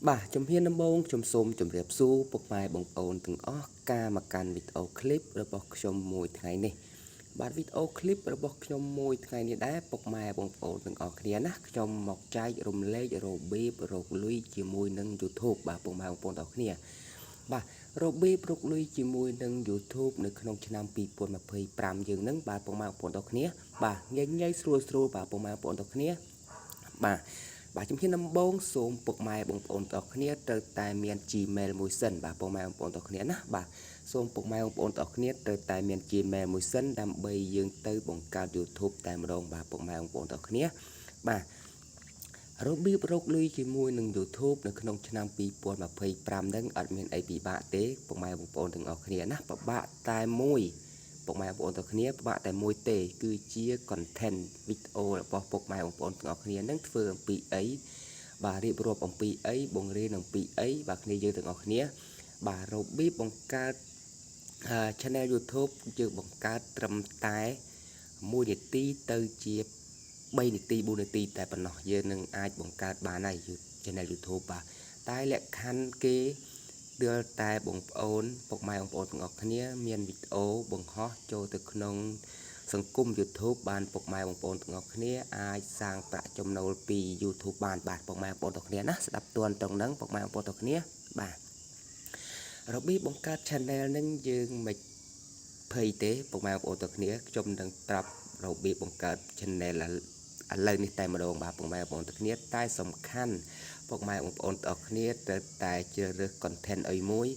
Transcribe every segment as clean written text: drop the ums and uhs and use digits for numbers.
Bà chấm hiên năm bông chấm xôm chấm riệp su bộc mai bông ôn từng ó ca mà can video clip rồi bọc chấm mùiថ្ងៃនេះបាទវីដេអូឃ្លីបរបស់ខ្ញុំមួយថ្ងៃនេះដែរពុកម៉ែបងប្អូនទាំងអស់គ្នាណាខ្ញុំមកចែករំលែករ៉ូបរកលុយជាមួយនឹង YouTube បាទពុកម៉ែបងប្អូនទាំងអស់គ្នាបាទរបៀបរកលុយជាមួយនឹង YouTube នៅក្នុងឆ្នាំ2025យើងហ្នឹងបាទពុកម៉ែបងប្អូនទាំងអស់គ្នាបាទងាយស្រួលបាទពុកម៉ែបងប្អូនទាំងអស់គ្នាបាទជំហានដំបូងសូមពុកម៉ែបងប្អូនទាំងអស់គ្នាត្រូវតែមាន Gmail មួយសិនបាទពុកម៉ែបងប្អូនទាំងអស់គ្នាណាបាទសូមពុកម៉ែបងប្អូនទាំងអស់គ្នាត្រូវតែមាន Gmail មួយសិនដើម្បីយើងទៅបង្កើត YouTube តែម្ដងបាទពុកម៉ែបងប្អូនទាំងអស់គ្នាបាទរបៀបរកលុយជាមួយនឹង YouTube នៅក្នុងឆ្នាំ2025ហ្នឹងអត់មានអីពិបាកទេពុកម៉ែបងប្អូនទាំងអស់គ្នាណាពិបាកតែមួយពុកម៉ែបងប្អូនទាំងគ្នាពិបាកតែមួយទេគឺជា content វីដេអូរបស់ពុកម៉ែបងប្អូនទាំងអស់គ្នានឹងធ្វើអំពីអីបាទរៀបរាប់អំពីអីបង្រៀនអំពីអីបាទគ្នាយើងទាំងអស់គ្នាបាទរបៀបបង្កើត channel YouTube យើងបង្កើតត្រឹមតែ1នាទីទៅជា3នាទី4នាទីតែប៉ុណ្ណោះយើងនឹងអាចបង្កើតបានហើយ channel YouTube បាទតែលក្ខខណ្ឌគេđưa តែបងប្អូនពុកម៉ែបងប្អូនទាំងអស់គ្នាមានវីដេអូបង្ហោះចូលទៅក្នុងសង្គម YouTube បានពុកម៉ែបងប្អូនទាំងអស់គ្នាអាចសាងប្រាក់ចំណូលពី YouTube បានបាទពុកម៉ែបងប្អូនទាំងគ្នាណាស្ដាប់តួនត្រង់ហ្នឹងពុកម៉ែបងប្អូនទាំងគ្នាបាទរបៀបបង្កើត channel ហ្នឹងយើងមិនភ័យទេពុកម៉ែបងប្អូនទាំងគ្នាខ្ញុំនឹងប្រាប់របៀបបង្កើត channel ឥឡូវនេះតែម្ដងបាទពុកម៉ែបងប្អូនទាំងគ្នាតែសំខាន់ពុកម៉ែបងប្អូនទាំងអស់គ្នាត្រូវតែជ្រើសរើស content អីមួយ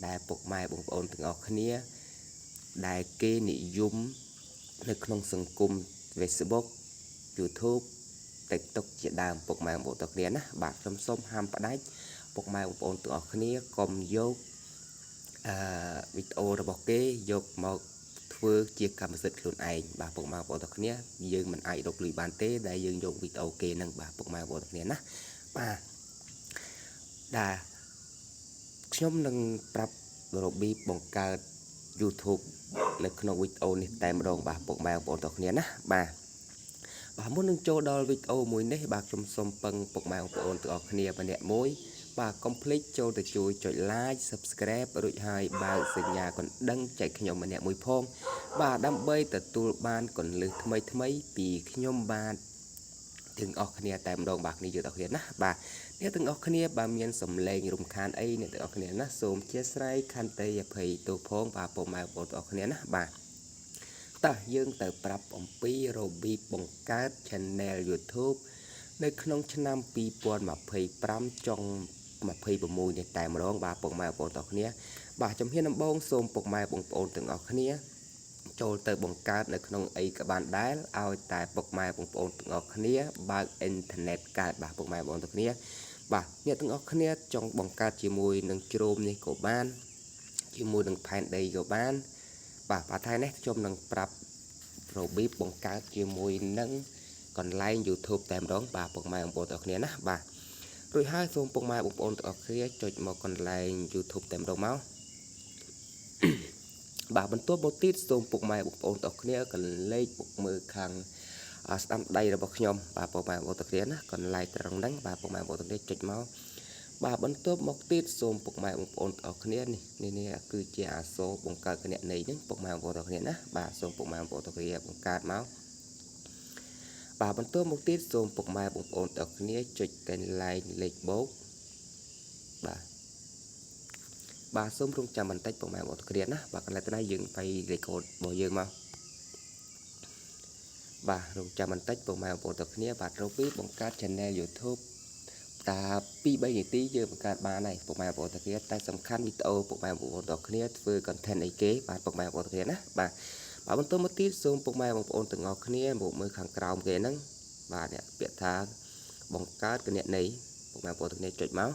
ដែលពុកម៉ែបងប្អូនទាំងអស់គ្នាដែលគេនិយមនៅក្នុងសង្គម Facebook YouTube TikTok ជាដើមពុកម៉ែបងប្អូនទាំងគ្នាណាបាទខ្ញុំសូមហាមផ្ដាច់ពុកម៉ែបងប្អូនទាំងអស់គ្នាកុំយកវីដេអូរបស់គេយកមកធ្វើជាកម្មសិទ្ធិខ្លួនឯងបាទពុកម៉ែបងប្អូនទាំងគ្នាយើងមិនអាចរកលុយបានទេដែលយើងយកវីដេអូគេហ្នឹងបាទពុកម៉ែបងប្អូនទាំងគ្នាណាបាទដែលខ្ញុំនឹងប្រាប់របៀបបង្កើត YouTube នៅក្នុងវីដេអូនេះតែម្ដងបាទពុកម៉ែបងប្អូនទាំងគ្នាណាបាទមុននឹងចូលដល់វីដេអូមួយនេះបាទខ្ញុំសូមពឹងពុកម៉ែបងប្អូនទាំងអស់គ្នាម្នាក់មួយបាទកុំភ្លេចចូលទៅជួយចុច like subscribe រួចហើយបើកសញ្ញាកណ្ដឹងចែកខ្ញុំម្នាក់មួយផងបាទដើម្បីទទួលបានកន្លឹះថ្មីពីខ្ញុំបាទទាំងអស់គ្នាតែម្ដងបាទគ្នាយើងទាំងអស់គ្នាណាបាទអ្នកទាំងអស់គ្នាបើមានសម្លេងរំខានអីអ្នកទាំងអស់គ្នាណាសូមអធិស្ឋានខន្តីអភ័យទោសផងបាទពុកម៉ែបងប្អូនទាំងអស់គ្នាណាបាទតោះយើងទៅប្រាប់អំពីរបៀបបង្កើត channel YouTube នៅក្នុងឆ្នាំ2025ចុង26នេះតែម្ដងបាទពុកម៉ែបងប្អូនទាំងគ្នាបាទជំហានដំបូងសូមពុកម៉ែបងប្អូនទាំងអស់គ្នាចូលទៅបង្កើតនៅក្នុងអីក៏បានដែរឲ្យតែពុកម៉ែបងប្អូនទាំងអស់គ្នាបើកអ៊ីនធឺណិតកើតបាទពុកម៉ែបងប្អូនទាំងគ្នាបាទអ្នកទាំងអស់គ្នាចង់បង្កើតជាមួយនឹងជ្រោមនេះក៏បានជាមួយនឹងផែនដីក៏បានបាទបាទថ្ងៃនេះខ្ញុំនឹងប្រាប់របៀបបង្កើតជាមួយនឹងកន្លែង YouTube តែម្ដងបាទពុកម៉ែបងប្អូនទាំងគ្នាណាបាទរួចហើយសូមពុកម៉ែបងប្អូនទាំងអស់គ្នាចុចមកកន្លែង YouTube តែម្ដងមកបាទបន្ទាប់មកទៀតសូមពុកម៉ែបងប្អូនទាំងគ្នាកលេចពុកមើលខាងស្ដាំដៃរបស់ខ្ញុំបាទពុកម៉ែបងប្អូនទាំងគ្នាណាកន្លែងត្រង់ហ្នឹងបាទពុកម៉ែបងប្អូនទាំងគ្នាចុចមកបាទបន្ទាប់មកទៀតសូមពុកម៉ែបងប្អូនទាំងអស់គ្នានេះគឺជាអក្សរបង្កើតគណនីហ្នឹងពុកម៉ែបងប្អូនទាំងគ្នាណាបាទសូមពុកម៉ែបងប្អូនទាំងគ្នាបង្កើតមកបាទបន្ទាប់មកទៀតសូមពុកម៉ែបងប្អូនទាំងគ្នាចុចកន្លែងលេខបូកបាទសូមរងចាំបន្តិចពុកម៉ែបងប្អូនទាំងគ្នាណាបាទកន្លែងទៅណាយើងទៅលេខកូដរបស់យើងមកបាទរងចាំបន្តិចពុកម៉ែបងប្អូនទាំងគ្នាបាទរបៀបបង្កើត channel YouTube តា2-3នាទីយើងបង្កើតបានហើយពុកម៉ែបងប្អូនទាំងគ្នាតែសំខាន់វីដេអូពុកម៉ែបងប្អូនទាំងគ្នាធ្វើ content អីគេបាទពុកម៉ែបងប្អូនទាំងគ្នាណាបាទបន្តមកទៀតសូមពុកម៉ែបងប្អូនទាំងអស់គ្នាមកមើលខាងក្រោមគេហ្នឹងបាទអ្នកពាក្យថាបង្កើតគណនីពុកម៉ែបងប្អូនទាំងគ្នាចុចមក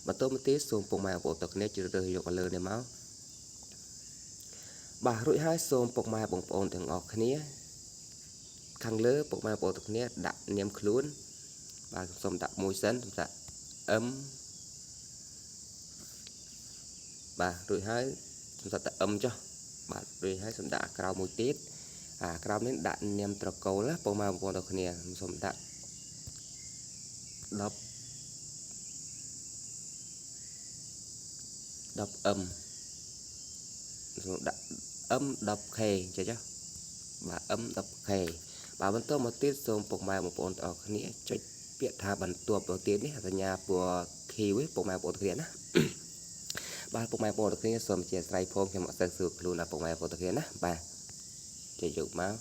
បន្តមកទៀតសូមពុកម៉ែបងប្អូនទាំងគ្នាជ្រើសរើសយកលើនេះមកបាទរួចហើយសូមពុកម៉ែបងប្អូនទាំងអស់គ្នាខាងលើពុកម៉ែបងប្អូនទាំងគ្នាដាក់នាមខ្លួនបាទសូមដាក់មួយសិនសូមដាក់ M បាទរួចហើយសូមដាក់ M ចុះបាទរួចហើយសូមដាក់ក្រៅមួយទៀតក្រៅនេះដាក់នាមត្រកូលណាពុកម៉ែបងប្អូនទាំងគ្នាសូមដាក់ đập âm đập khề chứ chứ bà âm đập khề bà vẫn tôi một tiết xong bọc mai một bọn ở khía cho biết tha bắn tua đầu tiên đấy là nhà của khi với bọc mai bộ thực hiện á bà bọc mai bộ thực hiện xong chia sẻ phong cho mọi sự luôn là bọc mai bộ thực hiện á bà chỉ dùng máu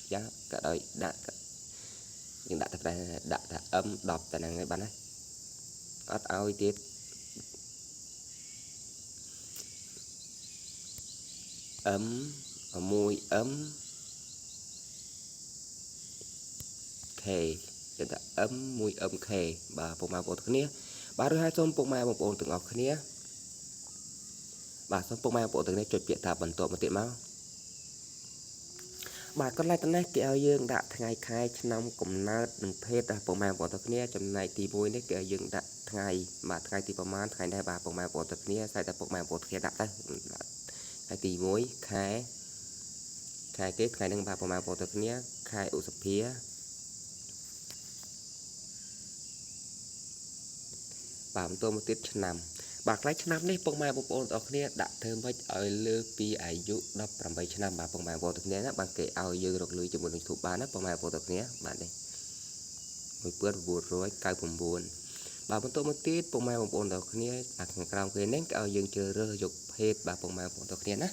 giá cả đời đã nhưng đã thật ra đã âm đọc tại này bắn ấy ớt ao tiết ấm mùi ấm khề chúng ta ấm mùi ấm khề bà bọc mai bộ thực hiện bà đôi hai xong bọc mai một bộ từng ngọc khía bà xong bọc mai bộ từng này chuột biệt thả bẩn tổ một tiện máu bà có lại tên này kéo dương đã ngày khai năm cùng nát đừng phết à bộ mai bộ thực hiện trong này thì mùi đấy kéo dương đã ngày mà ngày thìประมาณngày này bà bộ mai bộ thực hiện sai tại bộ mai bộ thực hiện đã đây ngày thì mùi khai khai tết ngày nâng bà bộ mai bộ thực hiện khai ủ sập phía bà tôi một tiết năm bà lấy năm đấy bộ mai bộ bộ thực hiện đã thơm với ở lư pi ai dụ đập làm bảy năm bà bộ mai bộ thực hiện bằng cái ao dư được lưới cho một thuộc bà nó bộ mai bộ thực hiện bạn đây một bữa buồn rồi cay buồn buồn bà tôi một tiết bộ mai bộ bộ thực hiện đặt trong cái nén ao dương chơi rơi dục hết bà bộ mai bộ thực hiện á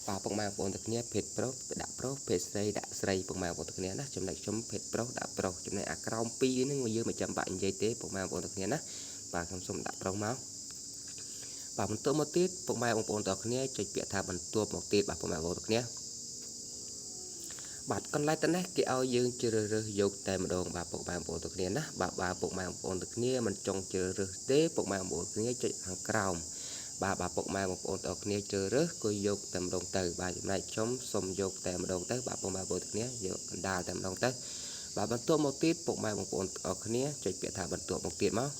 bà bộ mai bộ thực hiện phết pro đã pro phết xây đã xây bộ mai bộ thực hiện á trong này trong phết pro đã pro trong này trong pi nó người dương mà chăm bạn dây tế bộ mai bộ thực hiện á bà không xong đã pro máu bà tôi một tiết bộ mai bộ bộ thực hiện cho việc thà bằng tua một tiết bà bộ mai bộ thực hiện bạn con lại tên này cái ao dương chưa rơi dục tại một đồng bà bộ mai bộ thực hiện á bà bộ mai bộ thực hiện mình trong chưa rơi tế bộ mai bộ thực hiện cho hàng còng bà bộ mai một ổn tộc nia chờ rớt coi dục tầm đồng từ bà hôm nay chống xong dục tầm đồng tới bà bộ mai bộ thực nia dục đà tầm đồng tới bà bắn tua một tiết bộ mai một ổn tộc nia cho việc thả bắn tua một tiết máu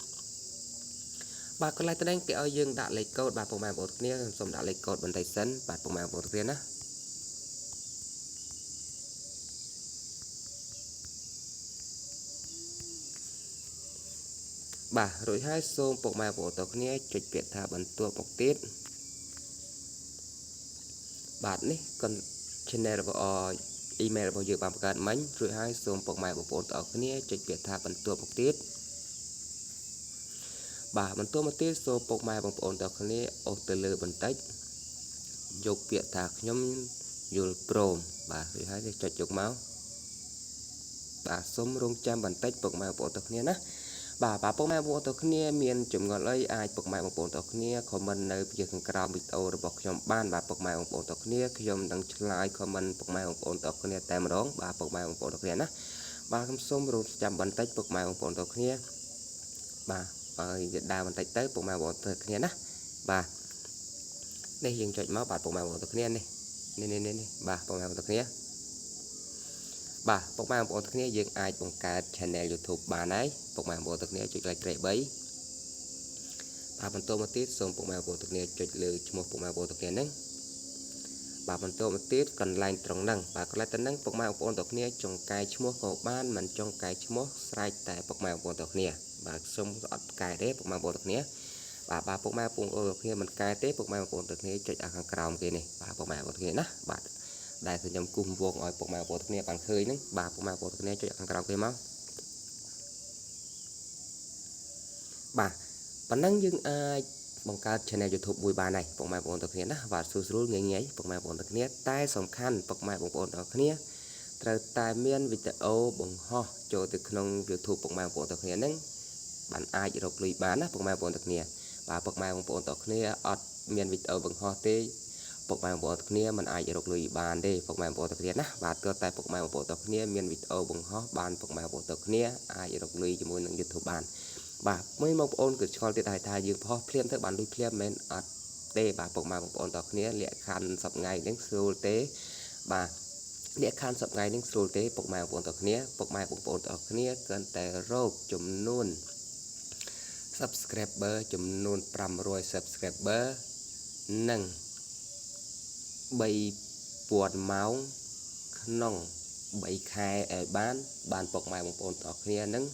bà còn lại tên anh cái ao dương đã lấy code bà bộ mai bộ thực nia xong đã lấy code bên tay sân bà bộ mai bộ thực nia á bà rồi hai xôm bộ mai bộ tộc nia cho việc thả bắn tua một tiết bạn ní còn channel của email bao giờ bạn cần máy rồi hai xôm bọc mày bộ ở cái này cho việc thả bắn tua một tiết bà bắn tua một tiết xôm bọc mày bộ ở cái này ô từ lừa bắn tách dục việc thả nhóm dùl prom bà rồi hai cho chụp máu bà xôm rung trăm bắn tách bọc mày bộ tộc này nè bà bọc mai bộ tộc này miền chủng ngọn lấy ai bọc mai bộ tộc này comment nơi việc làm video bọc trong ban bà bọc mai bộ tộc này khi ông đăng like comment bọc mai bộ tộc này tại mà đón bà bọc mai bộ tộc này nè bà không xôm rồi chăm bắn tách bọc mai bộ tộc này bà đào bắn tách tới bọc mai bộ tộc này nè bà đây dừng chọn máu bà bọc mai bộ tộc này này bà bọc mai bộ tộc này bà bọc mai bộ thực này dương ai bằng cả channel YouTube bà nấy bọc mai bộ thực này chụp lại trẻ bấy bà bằng tôi một tiết xong bọc mai bộ thực này chụp lừa một bọc mai bộ thực này nâng bà bằng tôi một tiết còn lại trong năng bà còn lại tên nâng bọc mai bộ thực này trong cái mua của ban mình trong cái mua sai tại bọc mai bộ thực này bà xong dọn cái đấy bọc mai bộ thực này bà bọc mai bộ thực này mình cái tết bọc mai bộ thực này chụp ở hàng còng kia này bà bọc mai bộ thực này nè bà đại thì nhầm cùng vuông ở bọc mai bộ thực này bằng khơi nè bà bọc mai bộ thực này cho ăn còng kia máu bà năng dương ai bằng cả channel YouTube buổi bà này bọc mai bộ thực này và số nghe nghe bọc mai bộ thực này tai sòng khăn bọc mai bộ thực này trời tai miên video bằng ho cho từក្នុង YouTube bọc mai bộ thực này nè bạn ai chỉ đọc lùi bán bọc mai bộ thực này và bọc mai bộ thực này ở miền video bằng ho tê bọc mai bộ thực này mình ai chỉ đọc lùi bán đi bọc mai bộ thực này và cơ tai bọc mai bộ thực này miền video bằng ho bán bọc mai bộ thực này ai chỉ đọc lùi cho mỗi những YouTube bán bà mấy một ôn cứ cho tiết đại thái dương phó phim tới bạn đôi phim men ở đây bà bọc mai bọc ôn tộc này lệ khăn sập ngày đến sưu tế bà lệ khăn sập ngày đến sưu tế bọc mai bọc tộc này bọc mai bọc ôn tộc này cầnแต่โรคจุ่มนุ่น subscriber จุ่มนุ่น500 subscriber 1 3 ปวดเมาส์ขนม 3 ខែឲ្យបានបកម៉ែបងប្អូនតគ្នានឹង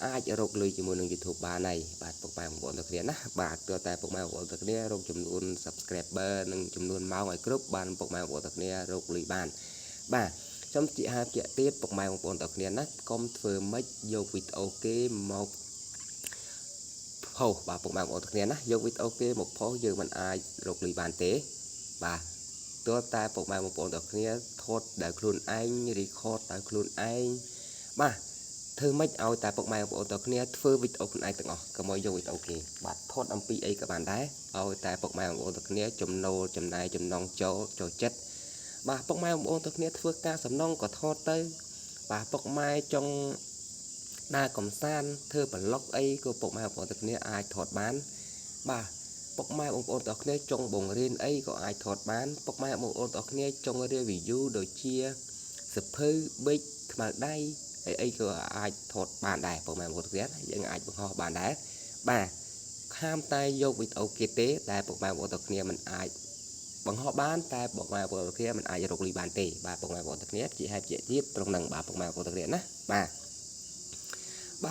អាចរកលុយជាមួយនឹង YouTube បានហើយបាទពុកម៉ែបងប្អូនទាំងគ្នាណាបាទទោះតែពុកម៉ែបងប្អូនទាំងគ្នារកចំនួន Subscriber និងចំនួនម៉ោងឲ្យគ្រប់បានពុកម៉ែបងប្អូនទាំងគ្នារកលុយបានបាទខ្ញុំជាហាជាទៀតពុកម៉ែបងប្អូនទាំងគ្នាណាកុំធ្វើម៉េចយកវីដេអូគេមកផុសបាទពុកម៉ែបងប្អូនទាំងគ្នាណាយកវីដេអូគេមកផុសយើងមិនអាចរកលុយបានទេបាទទោះតែពុកម៉ែបងប្អូនទាំងគ្នាថតដោយខ្លួនឯង record ដោយខ្លួនឯងបាទធ្វើម៉េចឲ្យតែពុកម៉ែបងប្អូនទាំងគ្នាធ្វើវីដេអូខ្លួនឯងទាំងអស់កុំឲ្យយកវីដេអូគេបាទថតអំពីអីក៏បានដែរឲ្យតែពុកម៉ែបងប្អូនទាំងគ្នាចំណូលចំណាយចំណងចូលចិត្តបាទពុកម៉ែបងប្អូនទាំងគ្នាធ្វើការសំណងក៏ថតទៅបាទពុកម៉ែចង់ដើរកំសាន្តធ្វើប្លុកអីក៏ពុកម៉ែបងប្អូនទាំងគ្នាអាចថតបានបាទពុកម៉ែបងប្អូនទាំងគ្នាចង់បង្រៀនអីក៏អាចថតបានពុកម៉ែបងប្អូនទាំងគ្នាចង់រៀន review ដូចជាសភៅប៊ិចខ្មៅដៃអីក៏អាចថតបានដែរពុកម៉ែបងប្អូនទាំងគ្នាយើងអាចបង្ហោះបានដែរបាទខាមតែយកវីដេអូគេទេតែពុកម៉ែបងប្អូនទាំងគ្នាមិនអាចបង្ហោះបានតែពុកម៉ែបងប្អូនទាំងគ្នាមិនអាចរកលុយបានទេបាទពុកម៉ែបងប្អូនទាំងគ្នាជាហេតុជាទៀតត្រង់ហ្នឹងបាទពុកម៉ែបងប្អូនទាំងគ្នាណាបាទ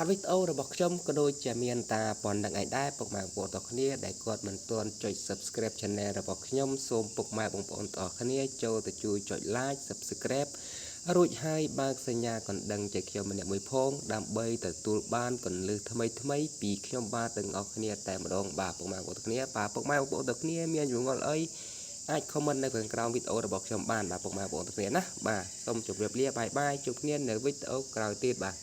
វីដេអូរបស់ខ្ញុំក៏ដូចជាមានតាប៉ុណ្្នឹងឯងដែរពុកម៉ែបងប្អូនទាំងគ្នាដែលគាត់មិនទាន់ចុច Subscribe Channel របស់ខ្ញុំសូមពុកម៉ែបងប្អូនទាំងគ្នាចូលទៅជួយចុច Like Subscribe រួចហើយបើកសញ្ញាកណ្ដឹងជាខ្ញុំម្នាក់មួយផងដើម្បីទទួលបានពន្លឺថ្មីពីខ្ញុំបាទទាំងអស់គ្នាតែម្ដងបាទពុកម៉ែបងប្អូនទាំងគ្នាបាទពុកម៉ែបងប្អូនទាំងគ្នាមានចម្ងល់អីអាច comment នៅខាងក្រោមវីដេអូរបស់ខ្ញុំបានបាទពុកម៉ែបងប្អូនទាំងគ្នាណាបាទសូមជម្រាបលាបាយបាយជួបគ្នានៅវីដេអូក្រោយទៀតបាទ